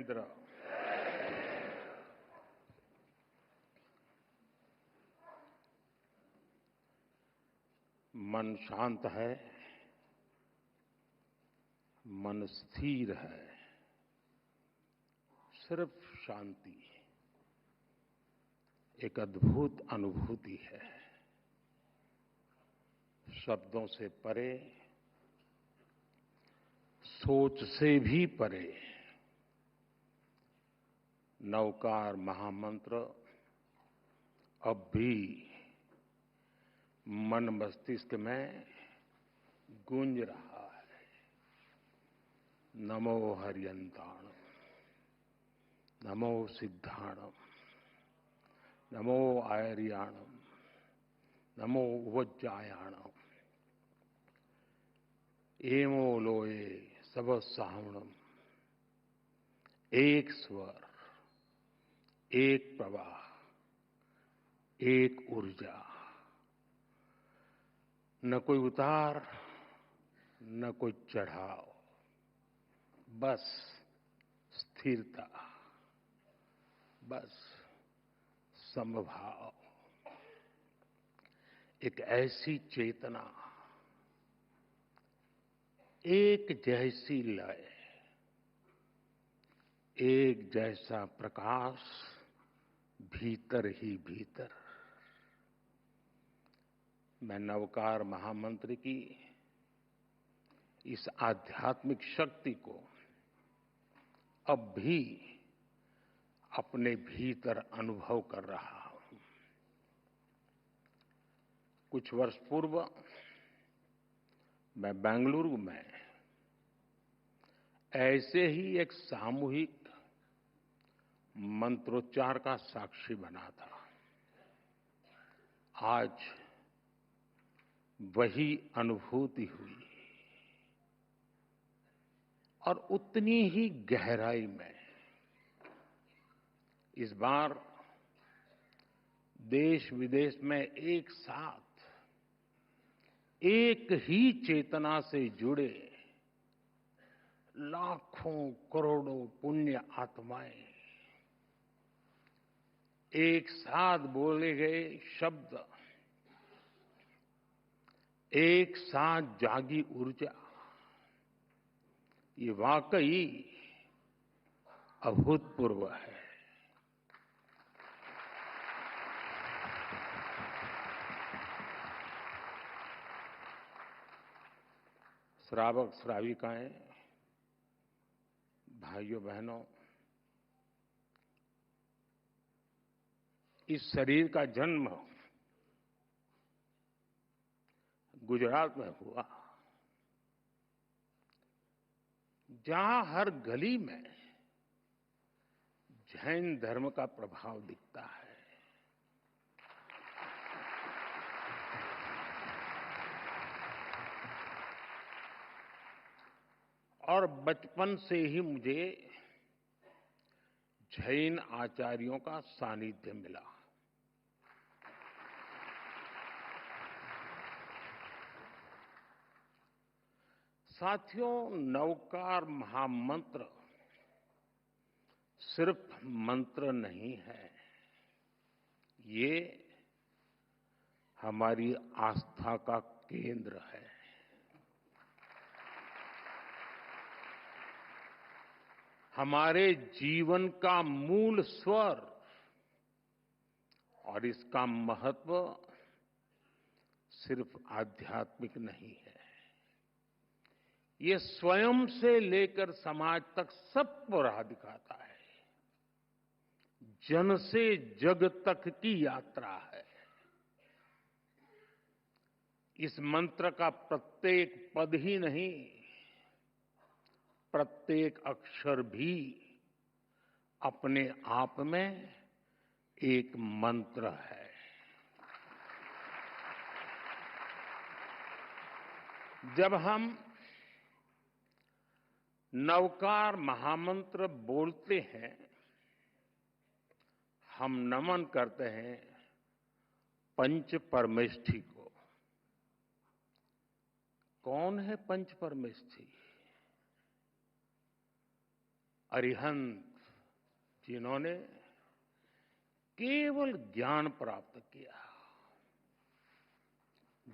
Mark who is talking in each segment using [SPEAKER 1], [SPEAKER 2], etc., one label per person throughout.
[SPEAKER 1] महेंद्र। मन शांत है, मन स्थिर है, सिर्फ शांति एक अद्भुत अनुभूति है। शब्दों से परे, सोच से भी परे नवकार महामंत्र अब भी मन मस्तिष्क में गूंज रहा है। नमो हरियंताणम, नमो सिद्धाणम, नमो आयर्याणम, नमो वज्जायाणम, एमो लोए सब सावणम। एक स्वर, एक प्रवाह, एक ऊर्जा, न कोई उतार, न कोई चढ़ाव, बस स्थिरता, बस समभाव। एक ऐसी चेतना, एक जैसी लय, एक जैसा प्रकाश भीतर ही भीतर। मैं नवकार महामंत्र की इस आध्यात्मिक शक्ति को अब भी अपने भीतर अनुभव कर रहा हूं। कुछ वर्ष पूर्व मैं बेंगलुरु में ऐसे ही एक सामूहिक मंत्रोच्चार का साक्षी बना था। आज वही अनुभूति हुई और उतनी ही गहराई में इस बार देश विदेश में एक साथ एक ही चेतना से जुड़े लाखों करोड़ों पुण्य आत्माएं एक साथ बोले गए शब्द, एक साथ जागी ऊर्जा, ये वाकई अभूतपूर्व है। श्रावक श्राविकाएं, भाइयों बहनों, इस शरीर का जन्म गुजरात में हुआ, जहां हर गली में जैन धर्म का प्रभाव दिखता है। और बचपन से ही मुझे जैन आचार्यों का सानिध्य मिला। साथियों, नवकार महामंत्र सिर्फ मंत्र नहीं है, ये हमारी आस्था का केंद्र है। हमारे जीवन का मूल स्वर, और इसका महत्व सिर्फ आध्यात्मिक नहीं है, ये स्वयं से लेकर समाज तक सबको राह दिखाता है। जन से जग तक की यात्रा है। इस मंत्र का प्रत्येक पद ही नहीं, प्रत्येक अक्षर भी अपने आप में एक मंत्र है। जब हम नवकार महामंत्र बोलते हैं, हम नमन करते हैं पंच परमेष्ठी को। कौन है पंच परमेष्ठी? अरिहंत, जिन्होंने केवल ज्ञान प्राप्त किया,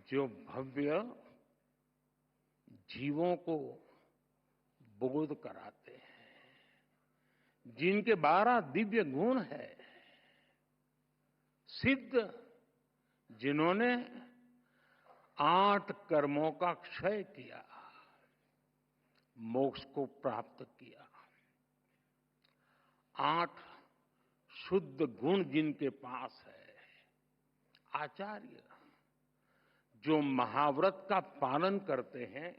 [SPEAKER 1] जो भव्य जीवों को बोध कराते हैं, जिनके 12 दिव्य गुण है, सिद्ध जिन्होंने 8 कर्मों का क्षय किया, मोक्ष को प्राप्त किया, 8 शुद्ध गुण जिनके पास है, आचार्य जो महाव्रत का पालन करते हैं,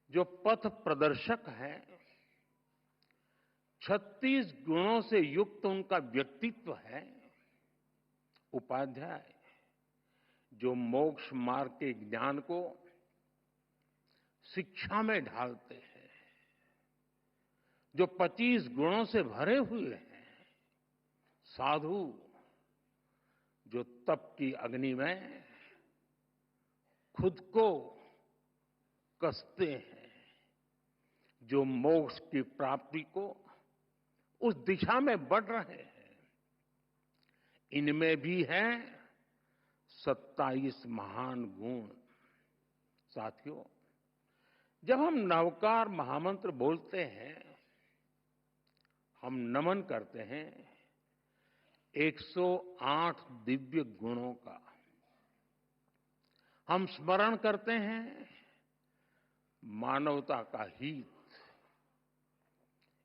[SPEAKER 1] जो पथ प्रदर्शक हैं, 36 गुणों से युक्त उनका व्यक्तित्व है, उपाध्याय जो मोक्ष मार्ग के ज्ञान को शिक्षा में ढालते हैं, जो 25 गुणों से भरे हुए हैं, साधु जो तप की अग्नि में खुद को कसते हैं, जो मोक्ष की प्राप्ति को उस दिशा में बढ़ रहे हैं, इनमें भी हैं 27 महान गुण। साथियों, जब हम नवकार महामंत्र बोलते हैं, हम नमन करते हैं 108 दिव्य गुणों का। हम स्मरण करते हैं मानवता का हित।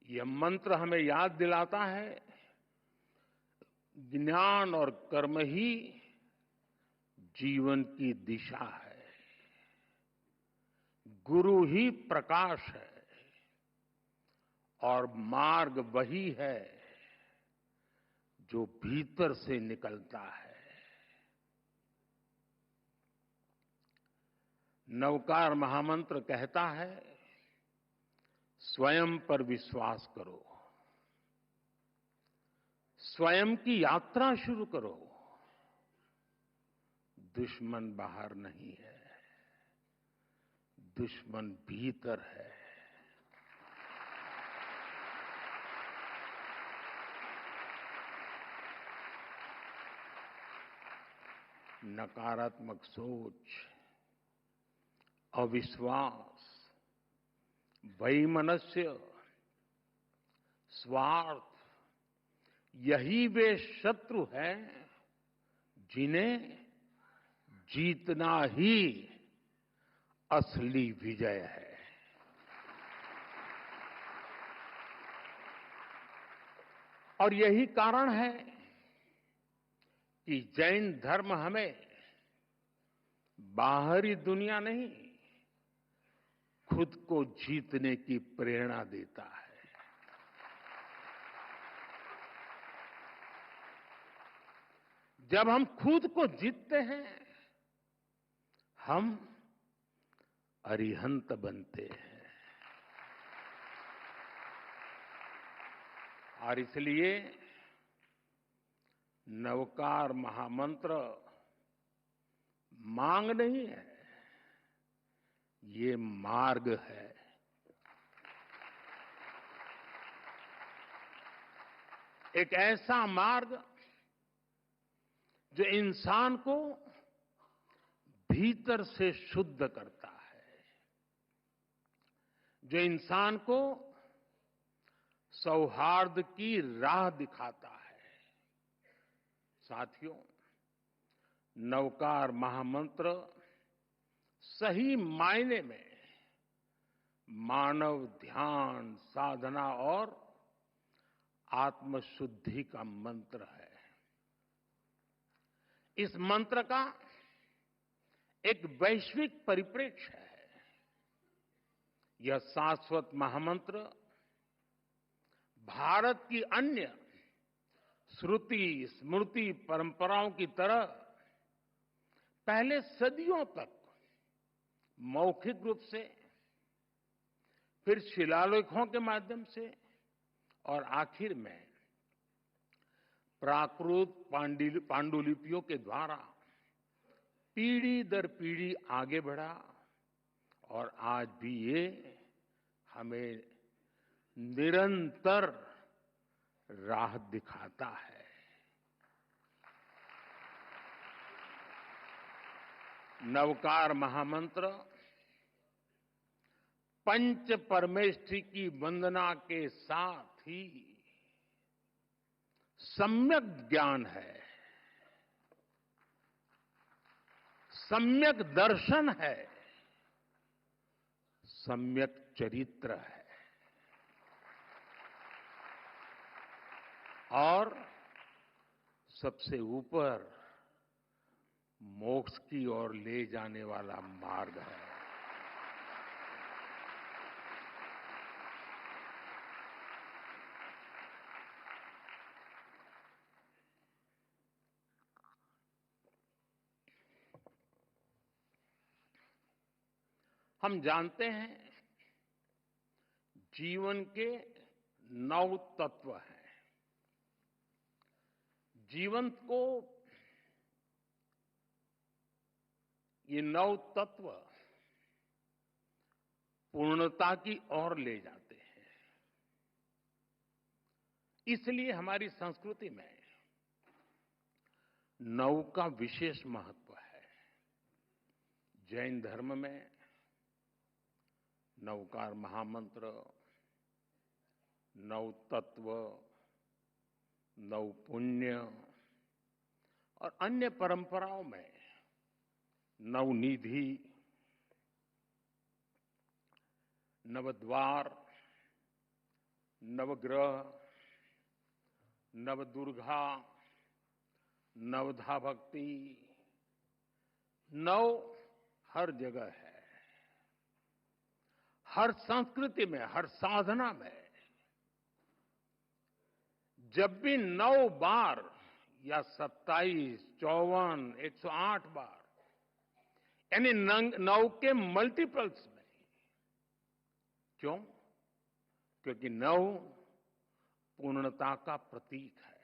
[SPEAKER 1] यह मंत्र हमें याद दिलाता है ज्ञान और कर्म ही जीवन की दिशा है, गुरु ही प्रकाश है और मार्ग वही है जो भीतर से निकलता है। नवकार महामंत्र कहता है, स्वयं पर विश्वास करो, स्वयं की यात्रा शुरू करो। दुश्मन बाहर नहीं है, दुश्मन भीतर है। नकारात्मक सोच, अविश्वास, वैमनस्य, स्वार्थ, यही वे शत्रु हैं जिन्हें जीतना ही असली विजय है। और यही कारण है कि जैन धर्म हमें बाहरी दुनिया नहीं, खुद को जीतने की प्रेरणा देता है। जब हम खुद को जीतते हैं, हम अरिहंत बनते हैं। और इसलिए नवकार महामंत्र मांग नहीं है, ये मार्ग है। एक ऐसा मार्ग जो इंसान को भीतर से शुद्ध करता है, जो इंसान को सौहार्द की राह दिखाता है। साथियों, नवकार महामंत्र सही मायने में मानव ध्यान, साधना और आत्मशुद्धि का मंत्र है। इस मंत्र का एक वैश्विक परिप्रेक्ष्य है। यह शाश्वत महामंत्र भारत की अन्य श्रुति स्मृति परंपराओं की तरह पहले सदियों तक मौखिक रूप से, फिर शिलालेखों के माध्यम से और आखिर में प्राकृत पांडुलिपियों के द्वारा पीढ़ी दर पीढ़ी आगे बढ़ा और आज भी ये हमें निरंतर राह दिखाता है। नवकार महामंत्र पंच परमेष्ठी की वंदना के साथ ही सम्यक ज्ञान है, सम्यक दर्शन है, सम्यक चरित्र है और सबसे ऊपर मोक्ष की ओर ले जाने वाला मार्ग है। हम जानते हैं जीवन के 9 तत्व हैं। जीवन को ये 9 तत्व पूर्णता की ओर ले जाते हैं। इसलिए हमारी संस्कृति में 9 का विशेष महत्व है। जैन धर्म में नवकार महामंत्र, 9 तत्व, 9 पुण्य और अन्य परंपराओं में 9 निधि, नवद्वार, नवग्रह, नवदुर्गा, नवधा भक्ति, 9 हर जगह है। हर संस्कृति में, हर साधना में जब भी 9 बार या 27, 54, 108 बार यानी 9 के मल्टीपल्स में, क्यों? क्योंकि 9 पूर्णता का प्रतीक है।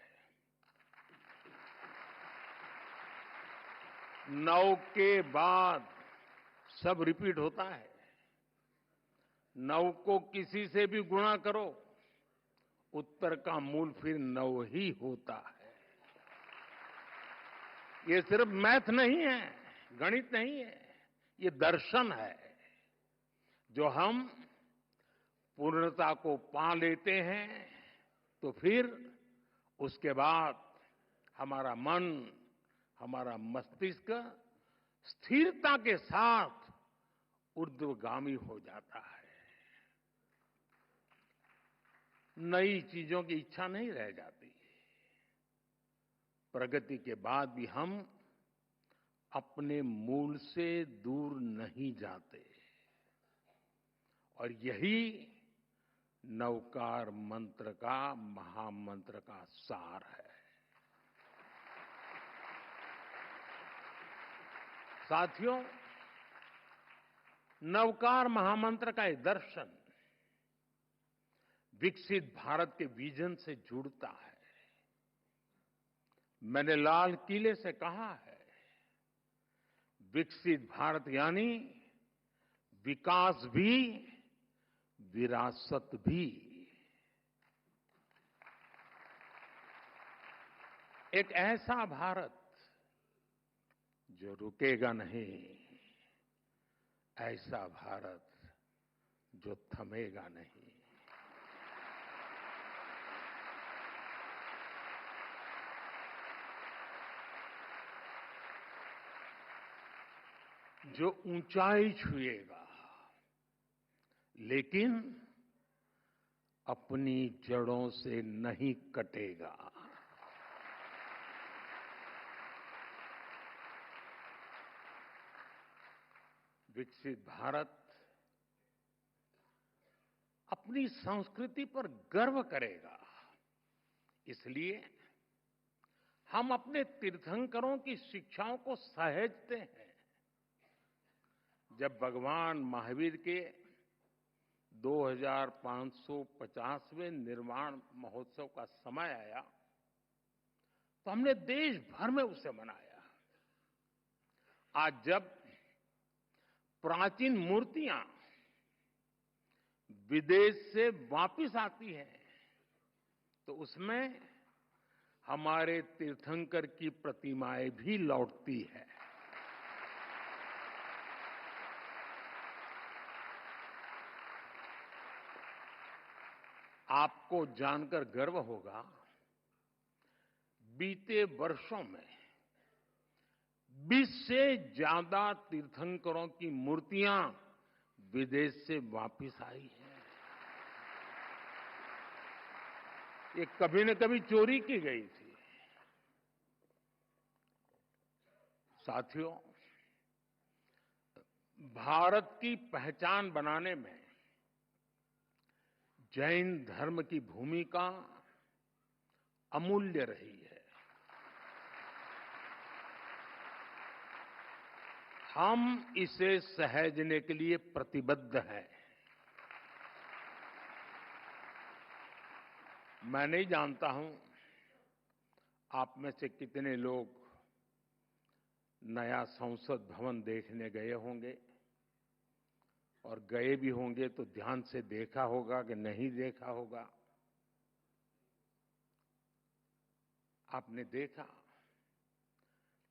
[SPEAKER 1] 9 के बाद सब रिपीट होता है। 9 को किसी से भी गुणा करो, उत्तर का मूल फिर 9 ही होता है। ये सिर्फ मैथ नहीं है, गणित नहीं है, ये दर्शन है। जो हम पूर्णता को पा लेते हैं तो फिर उसके बाद हमारा मन, हमारा मस्तिष्क स्थिरता के साथ ऊर्ध्वगामी हो जाता है। नई चीजों की इच्छा नहीं रह जाती। प्रगति के बाद भी हम अपने मूल से दूर नहीं जाते और यही नवकार मंत्र का, महामंत्र का सार है। साथियों, नवकार महामंत्र का एक दर्शन विकसित भारत के विजन से जुड़ता है। मैंने लाल किले से कहा है, विकसित भारत यानी विकास भी, विरासत भी। एक ऐसा भारत जो रुकेगा नहीं, ऐसा भारत जो थमेगा नहीं। जो ऊंचाई छुएगा लेकिन अपनी जड़ों से नहीं कटेगा। विकसित भारत अपनी संस्कृति पर गर्व करेगा। इसलिए हम अपने तीर्थंकरों की शिक्षाओं को सहेजते हैं। जब भगवान महावीर के 2550वें निर्वाण महोत्सव का समय आया तो हमने देश भर में उसे मनाया। आज जब प्राचीन मूर्तियां विदेश से वापस आती हैं तो उसमें हमारे तीर्थंकर की प्रतिमाएं भी लौटती है। आपको जानकर गर्व होगा, बीते वर्षों में 20 से ज्यादा तीर्थंकरों की मूर्तियां विदेश से वापस आई हैं। ये कभी न कभी चोरी की गई थी। साथियों, भारत की पहचान बनाने में जैन धर्म की भूमिका अमूल्य रही है। हम इसे सहेजने के लिए प्रतिबद्ध हैं। मैं नहीं जानता हूं आप में से कितने लोग नया संसद भवन देखने गए होंगे, और गए भी होंगे तो ध्यान से देखा होगा कि नहीं देखा होगा। आपने देखा,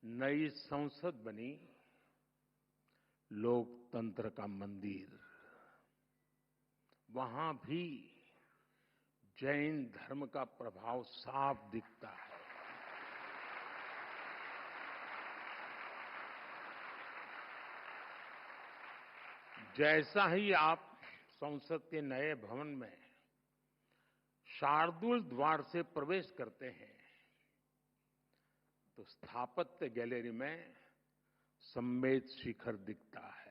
[SPEAKER 1] नई संसद बनी, लोकतंत्र का मंदिर, वहां भी जैन धर्म का प्रभाव साफ दिखता है। जैसा ही आप संसद के नए भवन में शार्दुल द्वार से प्रवेश करते हैं, तो स्थापत्य गैलरी में सम्मेद शिखर दिखता है।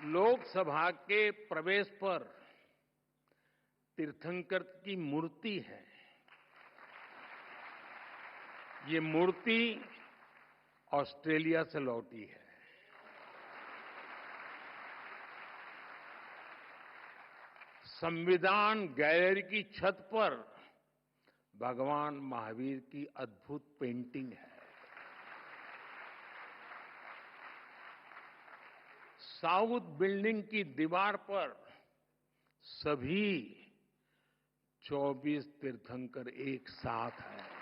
[SPEAKER 1] लोकसभा के प्रवेश पर तीर्थंकर की मूर्ति है। ये मूर्ति ऑस्ट्रेलिया से लौटी है। संविधान गैलरी की छत पर भगवान महावीर की अद्भुत पेंटिंग है। साउथ बिल्डिंग की दीवार पर सभी 24 तीर्थंकर एक साथ हैं।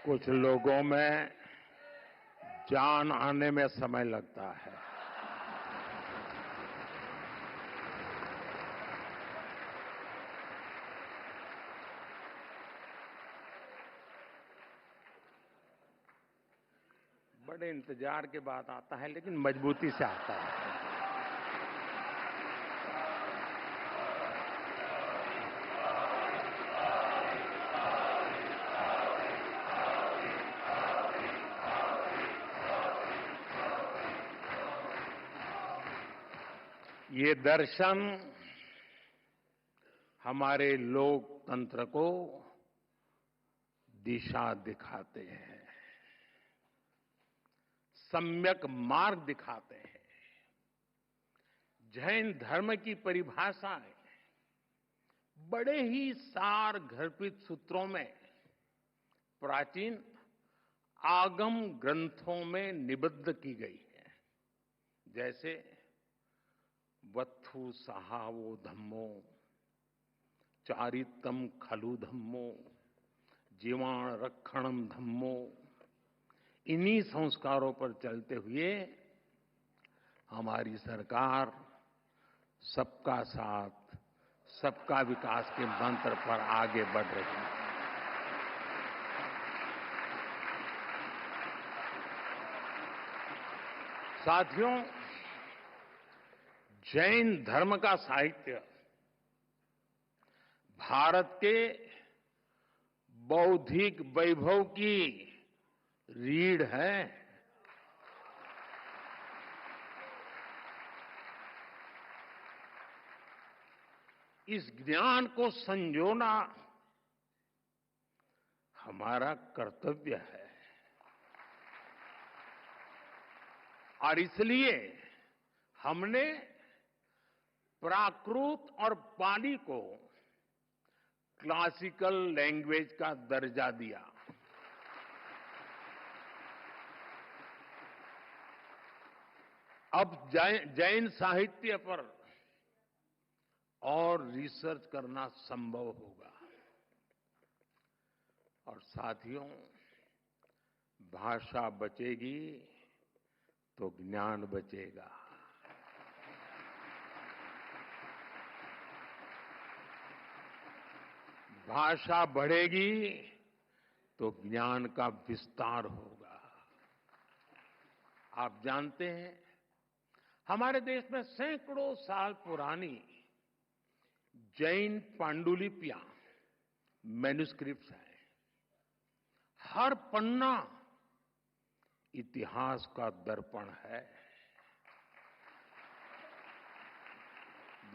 [SPEAKER 1] कुछ लोगों में जान आने में समय लगता है। बड़े इंतजार के बाद आता है, लेकिन मजबूती से आता है। ये दर्शन हमारे लोकतंत्र को दिशा दिखाते हैं, सम्यक मार्ग दिखाते हैं। जैन धर्म की परिभाषाएं बड़े ही सार गर्भित सूत्रों में प्राचीन आगम ग्रंथों में निबद्ध की गई है। जैसे वत्थु सहावो धम्मो, चारितम खलु धम्मो, जीवाण रक्षणम धम्मो। इन्हीं संस्कारों पर चलते हुए हमारी सरकार सबका साथ, सबका विकास के मंत्र पर आगे बढ़ रही है। साथियों, जैन धर्म का साहित्य भारत के बौद्धिक वैभव की रीढ़ है। इस ज्ञान को संजोना हमारा कर्तव्य है और इसलिए हमने प्राकृत और पाली को क्लासिकल लैंग्वेज का दर्जा दिया। अब जैन साहित्य पर और रिसर्च करना संभव होगा और साथियों, भाषा बचेगी तो ज्ञान बचेगा। भाषा बढ़ेगी तो ज्ञान का विस्तार होगा। आप जानते हैं, हमारे देश में सैकड़ों साल पुरानी जैन पांडुलिपियां, मैन्युस्क्रिप्ट्स हैं। हर पन्ना इतिहास का दर्पण है,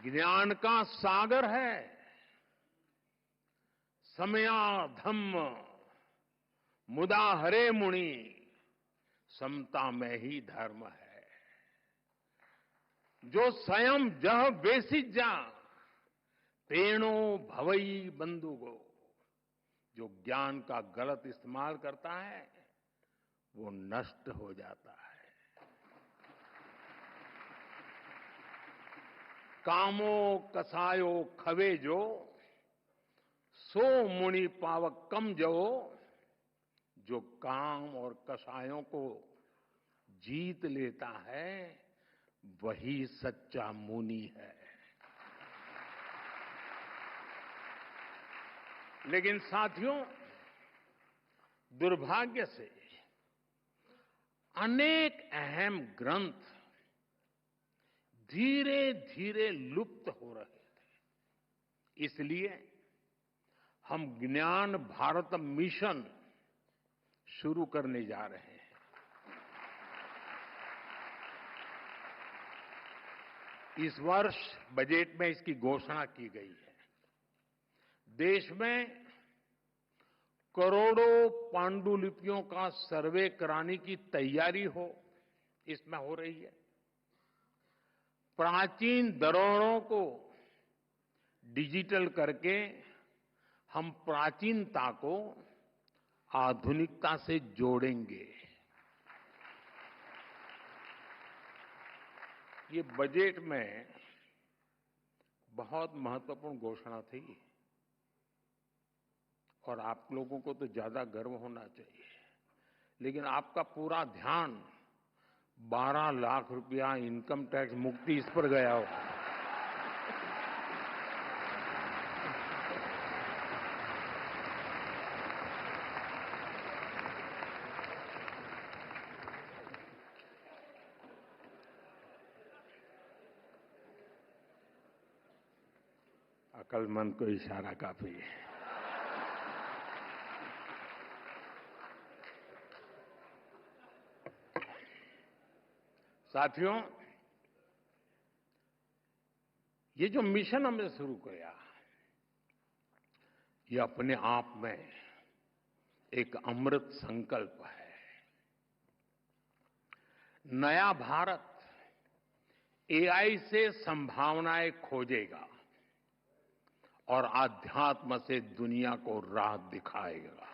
[SPEAKER 1] ज्ञान का सागर है। समया धम्म मुदा हरे मुनि, समता में ही धर्म है। जो स्वयं जह बेसिज जा, तेणो भवई बंधुगो। जो ज्ञान का गलत इस्तेमाल करता है वो नष्ट हो जाता है। कामो कसायो खवे सो मुनि पावक कम जो काम और कसायों को जीत लेता है वही सच्चा मुनि है। लेकिन साथियों, दुर्भाग्य से अनेक अहम ग्रंथ धीरे धीरे लुप्त हो रहे थे। इसलिए हम ज्ञान भारत मिशन शुरू करने जा रहे हैं। इस वर्ष बजट में इसकी घोषणा की गई है। देश में करोड़ों पांडुलिपियों का सर्वे कराने की तैयारी इसमें हो रही है। प्राचीन धरोहरों को डिजिटल करके हम प्राचीनता को आधुनिकता से जोड़ेंगे। ये बजट में बहुत महत्वपूर्ण घोषणा थी और आप लोगों को तो ज्यादा गर्व होना चाहिए, लेकिन आपका पूरा ध्यान 12 लाख रुपया इनकम टैक्स मुक्ति इस पर गया हो। अक्लमंद को इशारा काफी है। साथियों, ये जो मिशन हमने शुरू किया, ये अपने आप में एक अमृत संकल्प है। नया भारत एआई से संभावनाएं खोजेगा और आध्यात्म से दुनिया को राह दिखाएगा।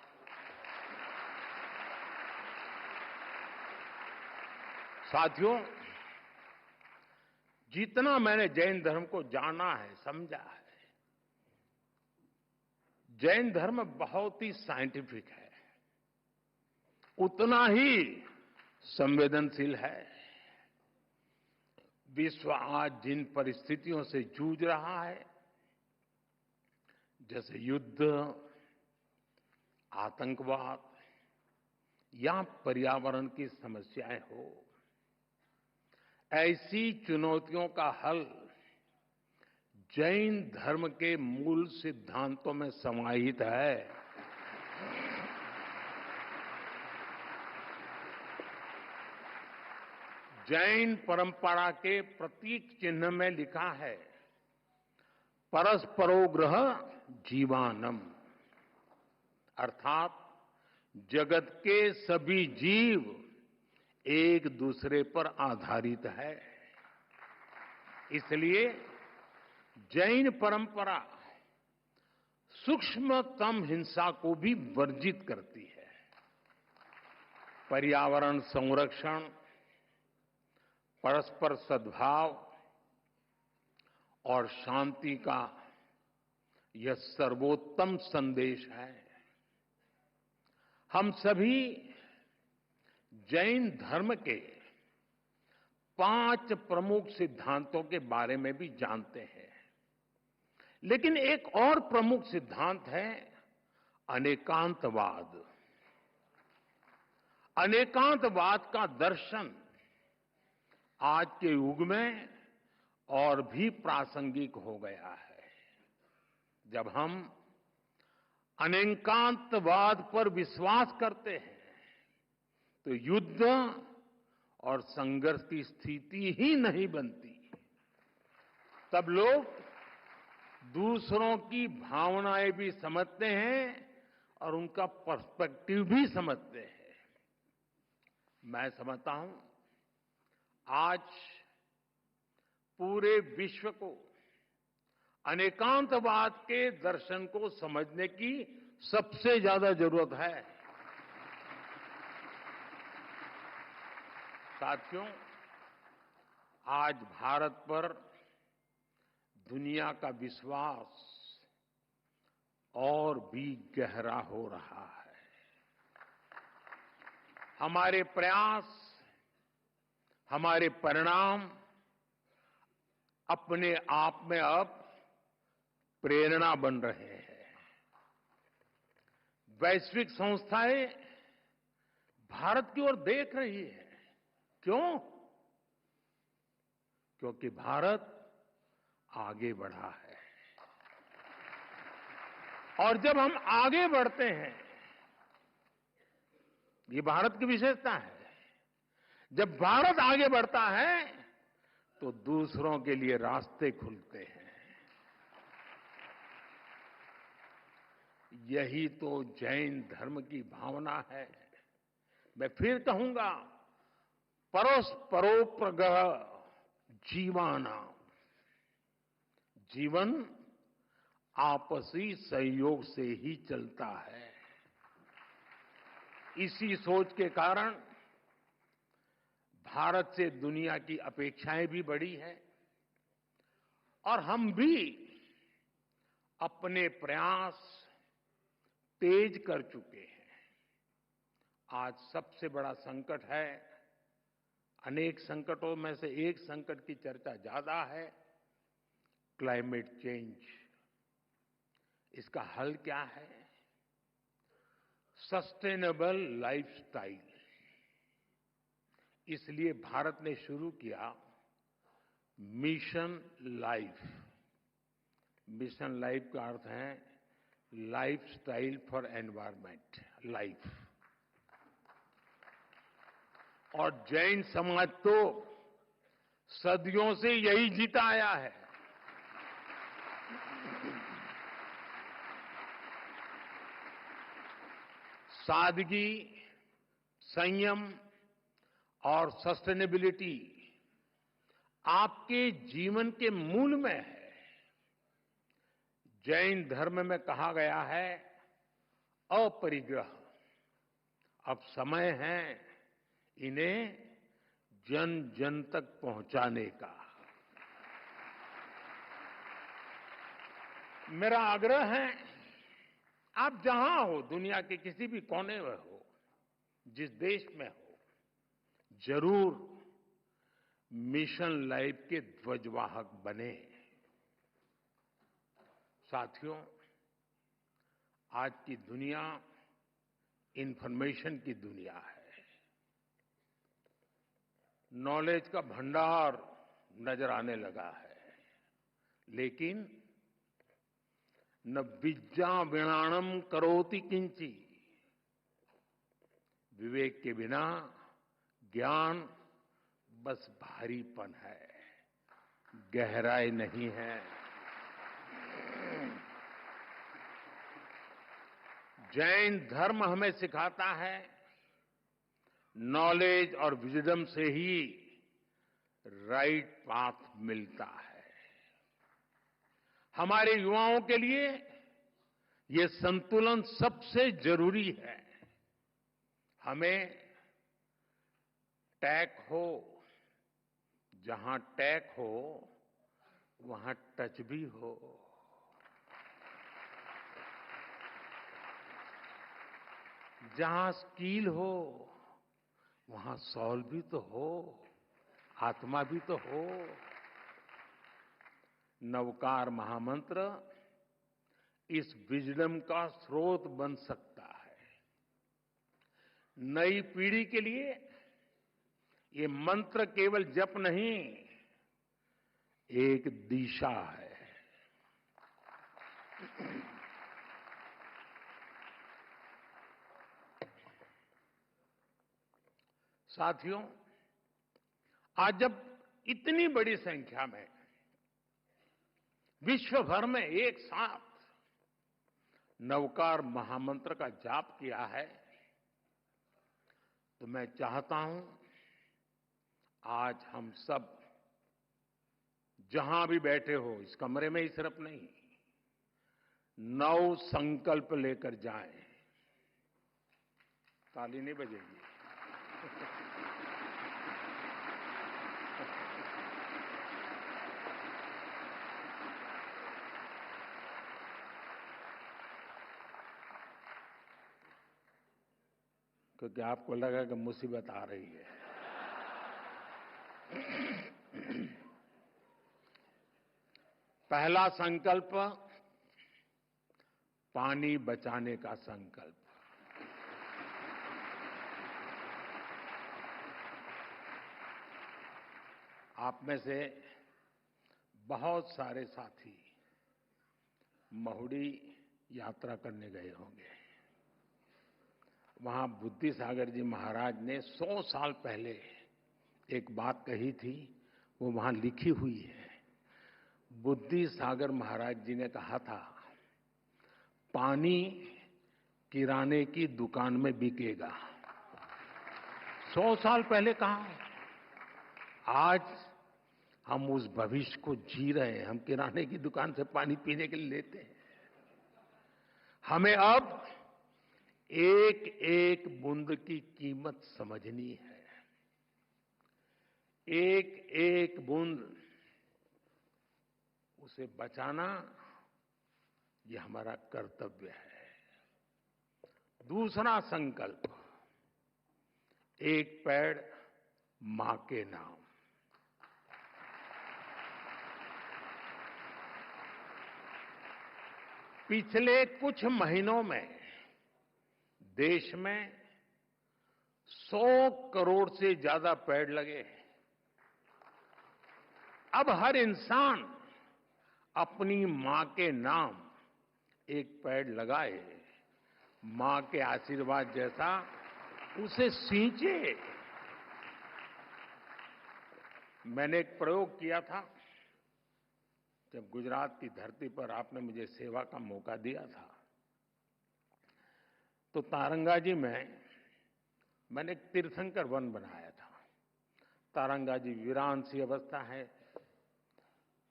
[SPEAKER 1] साथियों, जितना मैंने जैन धर्म को जाना है, समझा है, जैन धर्म बहुत ही साइंटिफिक है, उतना ही संवेदनशील है। विश्व आज जिन परिस्थितियों से जूझ रहा है, जैसे युद्ध, आतंकवाद या पर्यावरण की समस्याएं हो, ऐसी चुनौतियों का हल जैन धर्म के मूल सिद्धांतों में समाहित है। जैन परंपरा के प्रतीक चिन्ह में लिखा है, परस्परो ग्रह जीवानम, अर्थात जगत के सभी जीव एक दूसरे पर आधारित है। इसलिए जैन परंपरा सूक्ष्मतम हिंसा को भी वर्जित करती है। पर्यावरण संरक्षण, परस्पर सद्भाव और शांति का यह सर्वोत्तम संदेश है। हम सभी जैन धर्म के 5 प्रमुख सिद्धांतों के बारे में भी जानते हैं, लेकिन एक और प्रमुख सिद्धांत है अनेकांतवाद। अनेकांतवाद का दर्शन आज के युग में और भी प्रासंगिक हो गया है। जब हम अनेकांतवाद पर विश्वास करते हैं तो युद्ध और संघर्ष की स्थिति ही नहीं बनती। तब लोग दूसरों की भावनाएं भी समझते हैं और उनका पर्सपेक्टिव भी समझते हैं। मैं समझता हूं आज पूरे विश्व को अनेकांतवाद के दर्शन को समझने की सबसे ज्यादा जरूरत है। साथियों, आज भारत पर दुनिया का विश्वास और भी गहरा हो रहा है। हमारे प्रयास, हमारे परिणाम अपने आप में अब प्रेरणा बन रहे हैं। वैश्विक संस्थाएं भारत की ओर देख रही है। क्यों? क्योंकि भारत आगे बढ़ा है। और जब हम आगे बढ़ते हैं, ये भारत की विशेषता है, जब भारत आगे बढ़ता है तो दूसरों के लिए रास्ते खुलते हैं। यही तो जैन धर्म की भावना है। मैं फिर कहूंगा, परस्परोपग्रह जीवाना, जीवन आपसी सहयोग से ही चलता है। इसी सोच के कारण भारत से दुनिया की अपेक्षाएं भी बढ़ी है और हम भी अपने प्रयास तेज कर चुके हैं। आज सबसे बड़ा संकट है, अनेक संकटों में से एक संकट की चर्चा ज्यादा है, क्लाइमेट चेंज। इसका हल क्या है? Sustainable lifestyle. इसलिए भारत ने शुरू किया मिशन लाइफ। मिशन लाइफ का अर्थ है लाइफस्टाइल फॉर एनवायरमेंट, लाइफ। और जैन समाज तो सदियों से यही जीता आया है। सादगी, संयम और सस्टेनेबिलिटी आपके जीवन के मूल में है। जैन धर्म में कहा गया है अपरिग्रह। अब समय है इन्हें जन जन तक पहुंचाने का। मेरा आग्रह है, आप जहां हो, दुनिया के किसी भी कोने में हो, जिस देश में हो, जरूर मिशन लाइफ के ध्वजवाहक बने। साथियों, आज की दुनिया इंफॉर्मेशन की दुनिया है। नॉलेज का भंडार नजर आने लगा है, लेकिन न विद्या विणाणम करोति किंची, विवेक के बिना ज्ञान बस भारीपन है, गहराई नहीं है। जैन धर्म हमें सिखाता है नॉलेज और विजडम से ही राइट पाथ मिलता है। हमारे युवाओं के लिए ये संतुलन सबसे जरूरी है। हमें टैक हो, जहां टैक हो वहां टच भी हो। जहां स्किल हो वहां सॉल भी तो हो, आत्मा भी तो हो। नवकार महामंत्र इस विजडम का स्रोत बन सकता है। नई पीढ़ी के लिए ये मंत्र केवल जप नहीं, एक दिशा है। साथियों, आज जब इतनी बड़ी संख्या में विश्व भर में एक साथ नवकार महामंत्र का जाप किया है, तो मैं चाहता हूं आज हम सब जहां भी बैठे हो, इस कमरे में ही सिर्फ नहीं, नव संकल्प लेकर जाएं। ताली नहीं बजेगी। क्योंकि आपको लगा कि मुसीबत आ रही है। पहला संकल्प, पानी बचाने का संकल्प। आप में से बहुत सारे साथी महुड़ी यात्रा करने गए होंगे। वहां बुद्धि सागर जी महाराज ने 100 साल पहले एक बात कही थी, वो वहां लिखी हुई है। बुद्धि सागर महाराज जी ने कहा था, पानी किराने की दुकान में बिकेगा। 100 साल पहले कहा। आज हम उस भविष्य को जी रहे हैं। हम किराने की दुकान से पानी पीने के लिए लेते हैं। हमें अब एक एक बूंद की कीमत समझनी है। एक एक बूंद उसे बचाना, ये हमारा कर्तव्य है। दूसरा संकल्प, एक पेड़ मां के नाम। पिछले कुछ महीनों में देश में 100 करोड़ से ज्यादा पेड़ लगे हैं। अब हर इंसान अपनी मां के नाम एक पेड़ लगाए, मां के आशीर्वाद जैसा उसे सींचे। मैंने एक प्रयोग किया था जब गुजरात की धरती पर आपने मुझे सेवा का मौका दिया था। तो तारंगाजी में मैंने एक तीर्थंकर वन बनाया था। तारंगाजी वीरान सी अवस्था है,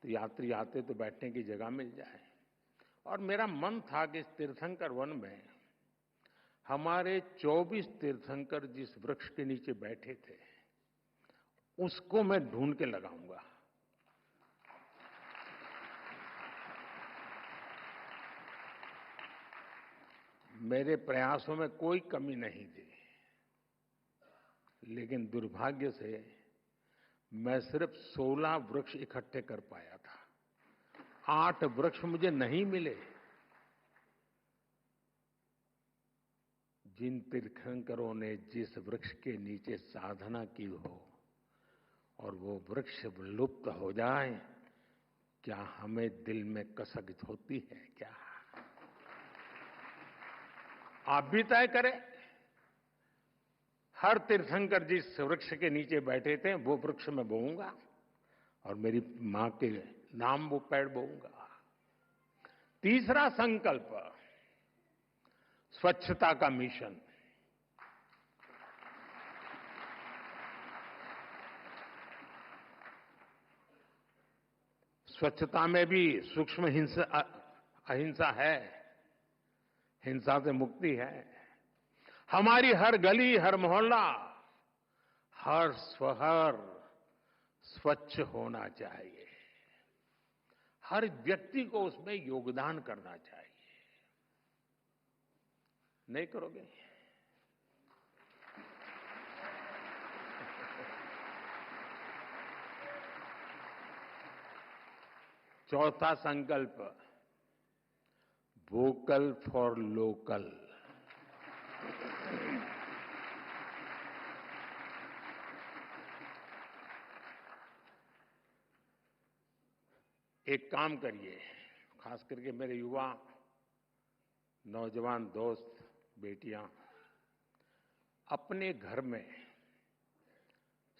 [SPEAKER 1] तो यात्री आते तो बैठने की जगह मिल जाए। और मेरा मन था कि इस तीर्थंकर वन में हमारे 24 तीर्थंकर जिस वृक्ष के नीचे बैठे थे, उसको मैं ढूंढ के लगाऊंगा। मेरे प्रयासों में कोई कमी नहीं थी, लेकिन दुर्भाग्य से मैं सिर्फ 16 वृक्ष इकट्ठे कर पाया था। 8 वृक्ष मुझे नहीं मिले। जिन तीर्थंकरों ने जिस वृक्ष के नीचे साधना की हो, और वो वृक्ष लुप्त हो जाए, क्या हमें दिल में कसक होती है क्या? आप भी तय करें। हर तीर्थंकर जिस वृक्ष के नीचे बैठे थे वो वृक्ष में बोऊंगा और मेरी मां के नाम वो पेड़ बोऊंगा। तीसरा संकल्प, स्वच्छता का मिशन। स्वच्छता में भी सूक्ष्म अहिंसा है, हिंसा से मुक्ति है। हमारी हर गली, हर मोहल्ला, हर शहर स्वच्छ होना चाहिए। हर व्यक्ति को उसमें योगदान करना चाहिए। नहीं करोगे? चौथा संकल्प, वोकल फॉर लोकल। एक काम करिए, खास करके मेरे युवा नौजवान दोस्त, बेटियां, अपने घर में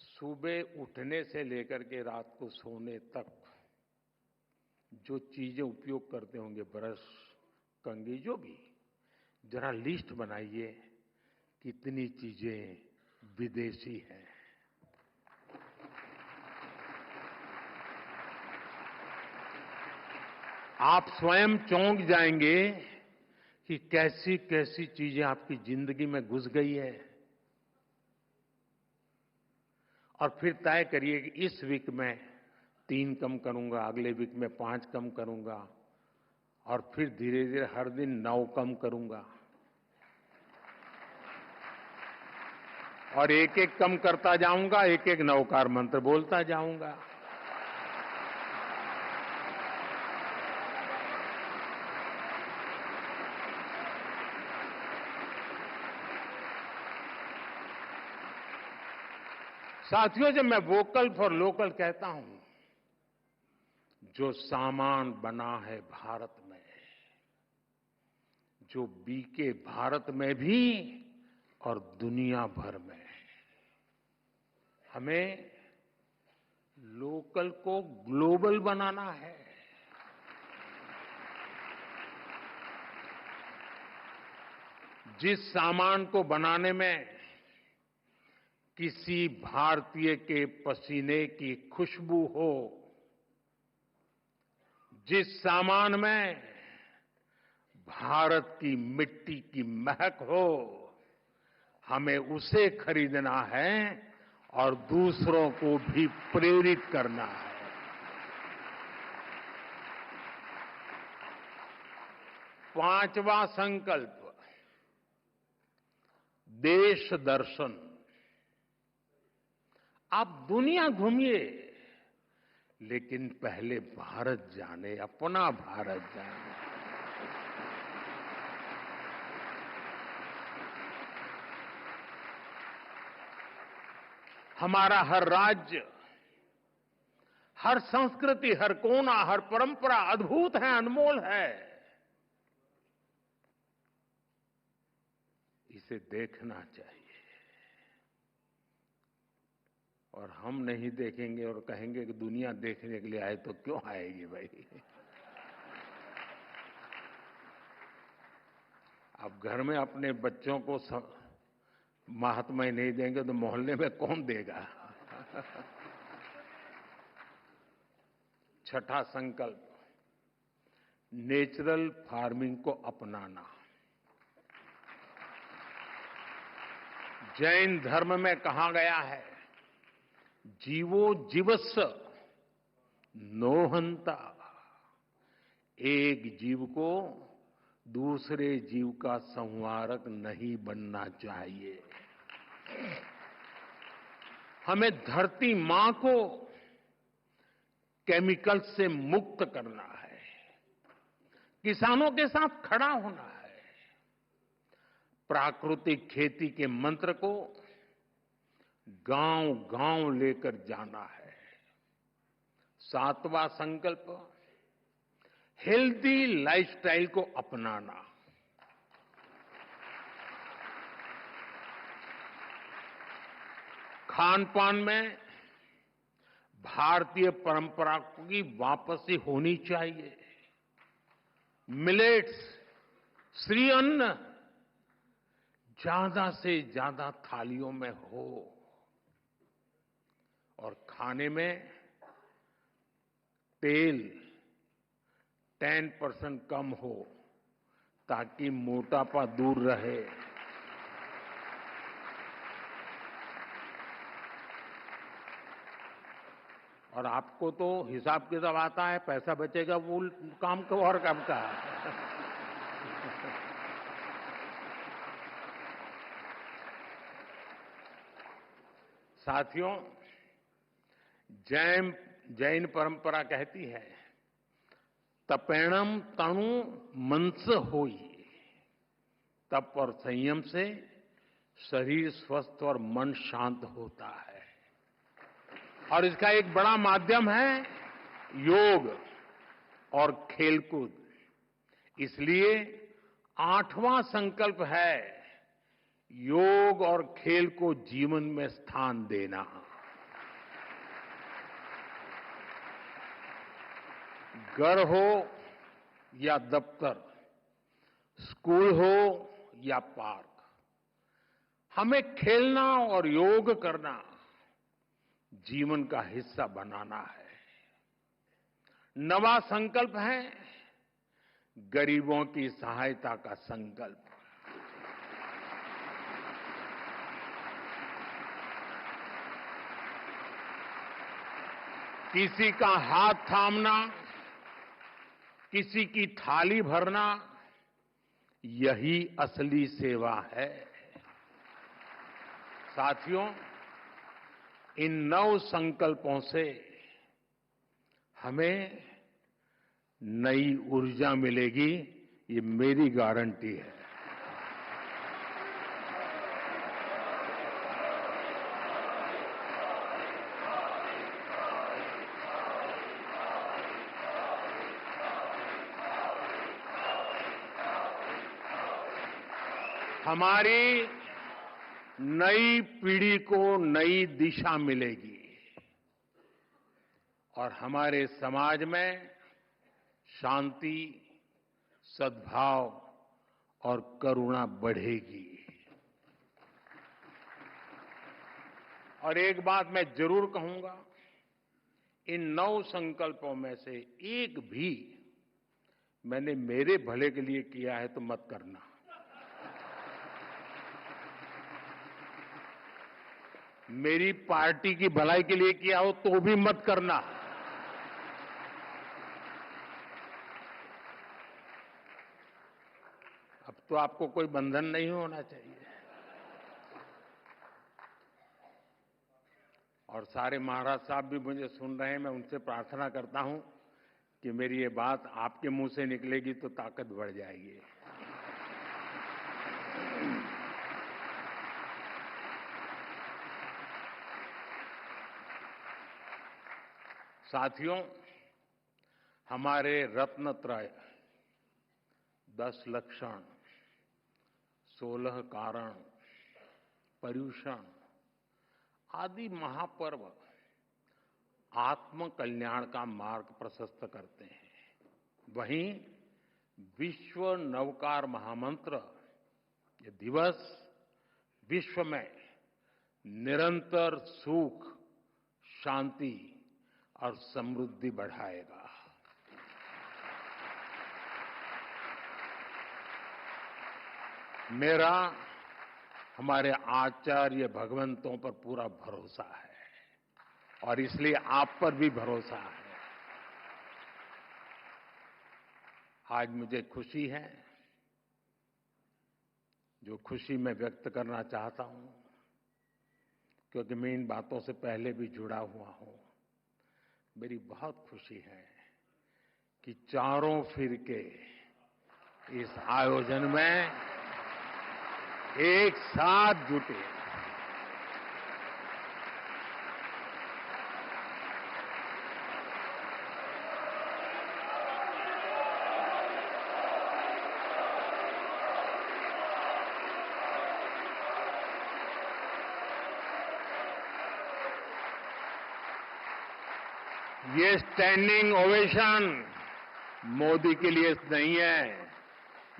[SPEAKER 1] सुबह उठने से लेकर के रात को सोने तक जो चीजें उपयोग करते होंगे, ब्रश, कंघी, जो भी, जरा लिस्ट बनाइए कितनी चीजें विदेशी हैं। आप स्वयं चौंक जाएंगे कि कैसी कैसी चीजें आपकी जिंदगी में घुस गई है। और फिर तय करिए कि इस वीक में 3 कम करूंगा, अगले वीक में 5 कम करूंगा, और फिर धीरे धीरे हर दिन 9 कम करूंगा, और एक एक कम करता जाऊंगा, एक एक नवकार मंत्र बोलता जाऊंगा। साथियों, जब मैं वोकल फॉर लोकल कहता हूं, जो सामान बना है भारत में, जो बिके भारत में भी और दुनिया भर में, हमें लोकल को ग्लोबल बनाना है। जिस सामान को बनाने में किसी भारतीय के पसीने की खुशबू हो, जिस सामान में भारत की मिट्टी की महक हो, हमें उसे खरीदना है और दूसरों को भी प्रेरित करना है। पांचवा संकल्प, देश दर्शन। आप दुनिया घूमिए, लेकिन पहले भारत जाने, अपना भारत जाने। हमारा हर राज्य, हर संस्कृति, हर कोना, हर परंपरा अद्भुत है, अनमोल है। इसे देखना चाहिए। और हम नहीं देखेंगे और कहेंगे कि दुनिया देखने के लिए आए, तो क्यों आएगी भाई? अब घर में अपने बच्चों को महात्मा नहीं देंगे तो मोहल्ले में कौन देगा? छठा संकल्प, नेचुरल फार्मिंग को अपनाना। जैन धर्म में कहा गया है, जीवो जीवस्स नोहंता। एक जीव को दूसरे जीव का संहारक नहीं बनना चाहिए। हमें धरती मां को केमिकल से मुक्त करना है, किसानों के साथ खड़ा होना है, प्राकृतिक खेती के मंत्र को गांव-गांव लेकर जाना है। 7वां संकल्प, हेल्दी लाइफस्टाइल को अपनाना। खान-पान में भारतीय परंपरा की वापसी होनी चाहिए। मिलेट्स, श्री अन्न ज्यादा से ज्यादा थालियों में हो और खाने में तेल 10% कम हो ताकि मोटापा दूर रहे। और आपको तो हिसाब किताब आता है, पैसा बचेगा वो काम को और काम का। साथियों, जैन परंपरा कहती है, तपेणम तणु मनस होई। तप और संयम से शरीर स्वस्थ और मन शांत होता है। और इसका एक बड़ा माध्यम है योग और खेलकूद। इसलिए 8वां संकल्प है योग और खेल को जीवन में स्थान देना। घर हो या दफ्तर, स्कूल हो या पार्क, हमें खेलना और योग करना जीवन का हिस्सा बनाना है। 9वां संकल्प है गरीबों की सहायता का संकल्प। किसी का हाथ थामना, किसी की थाली भरना, यही असली सेवा है। साथियों, इन 9 संकल्पों से हमें नई ऊर्जा मिलेगी, ये मेरी गारंटी है। हमारी नई पीढ़ी को नई दिशा मिलेगी और हमारे समाज में शांति, सद्भाव और करुणा बढ़ेगी। और एक बात मैं जरूर कहूंगा, इन 9 संकल्पों में से एक भी मैंने मेरे भले के लिए किया है तो मत करना। मेरी पार्टी की भलाई के लिए किया हो तो भी मत करना। अब तो आपको कोई बंधन नहीं होना चाहिए। और सारे महाराज साहब भी मुझे सुन रहे हैं, मैं उनसे प्रार्थना करता हूं कि मेरी ये बात आपके मुंह से निकलेगी तो ताकत बढ़ जाएगी। साथियों, हमारे रत्नत्रय 10 लक्षण, 16 कारण, पर्युषण आदि महापर्व आत्म कल्याण का मार्ग प्रशस्त करते हैं। वहीं विश्व नवकार महामंत्र ये दिवस विश्व में निरंतर सुख, शांति और समृद्धि बढ़ाएगा। मेरा हमारे आचार्य भगवंतों पर पूरा भरोसा है और इसलिए आप पर भी भरोसा है। आज मुझे खुशी है, जो खुशी मैं व्यक्त करना चाहता हूं, क्योंकि मैं इन बातों से पहले भी जुड़ा हुआ हूं। मेरी बहुत खुशी है कि चारों फिरके इस आयोजन में एक साथ जुटे। ये स्टैंडिंग ओवेशन मोदी के लिए नहीं है,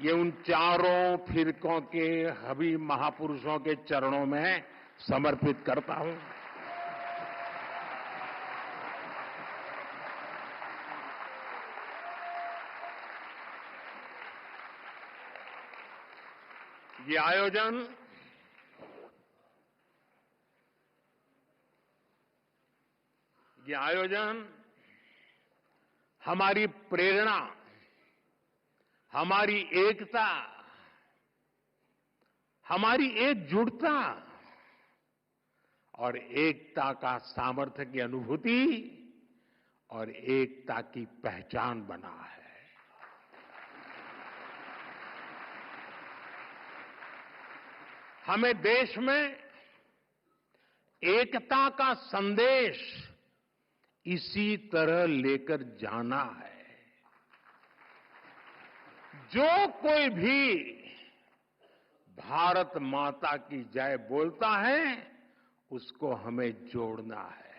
[SPEAKER 1] ये उन चारों फिरकों के हबीब महापुरुषों के चरणों में समर्पित करता हूं। ये आयोजन हमारी प्रेरणा, हमारी एकता, हमारी एकजुटता और एकता का सामर्थ्य की अनुभूति और एकता की पहचान बना है। हमें देश में एकता का संदेश इसी तरह लेकर जाना है। जो कोई भी भारत माता की जय बोलता है, उसको हमें जोड़ना है।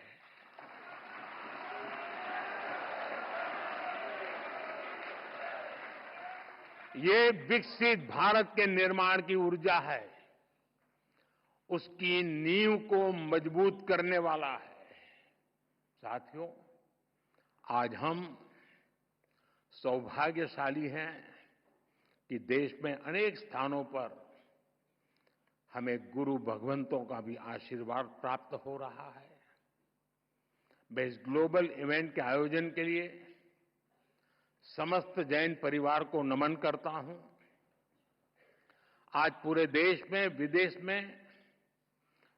[SPEAKER 1] ये विकसित भारत के निर्माण की ऊर्जा है, उसकी नींव को मजबूत करने वाला है। साथियों, आज हम सौभाग्यशाली हैं कि देश में अनेक स्थानों पर हमें गुरु भगवंतों का भी आशीर्वाद प्राप्त हो रहा है। मैं इस ग्लोबल इवेंट के आयोजन के लिए समस्त जैन परिवार को नमन करता हूं। आज पूरे देश में, विदेश में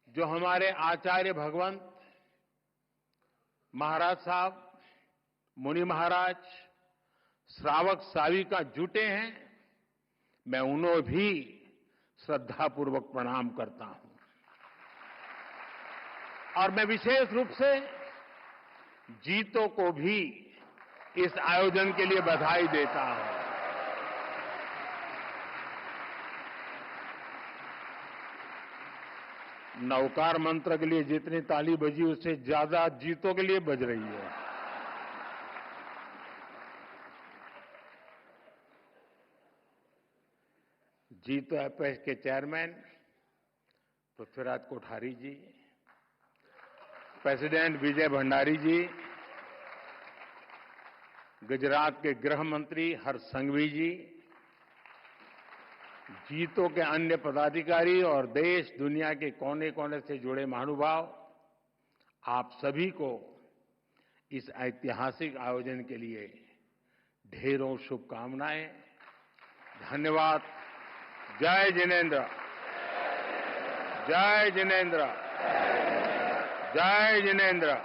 [SPEAKER 1] जो हमारे आचार्य भगवंत महाराज साहब, मुनि महाराज, श्रावक साविका जुटे हैं, मैं उन्हें भी श्रद्धापूर्वक प्रणाम करता हूं। और मैं विशेष रूप से जीतों को भी इस आयोजन के लिए बधाई देता हूं। नवकार मंत्र के लिए जितनी ताली बजी, उससे ज्यादा जीतों के लिए बज रही है। जीतो एपेक्स के चेयरमैन पृथ्वीराज कोठारी जी, प्रेसिडेंट विजय भंडारी जी, गुजरात के गृह मंत्री हर्ष संघवी जी, जीतों के अन्य पदाधिकारी और देश दुनिया के कोने कोने से जुड़े महानुभाव, आप सभी को इस ऐतिहासिक आयोजन के लिए ढेरों शुभकामनाएं। धन्यवाद। जय जिनेन्द्र, जय जिनेन्द्र, जय जिनेन्द्र।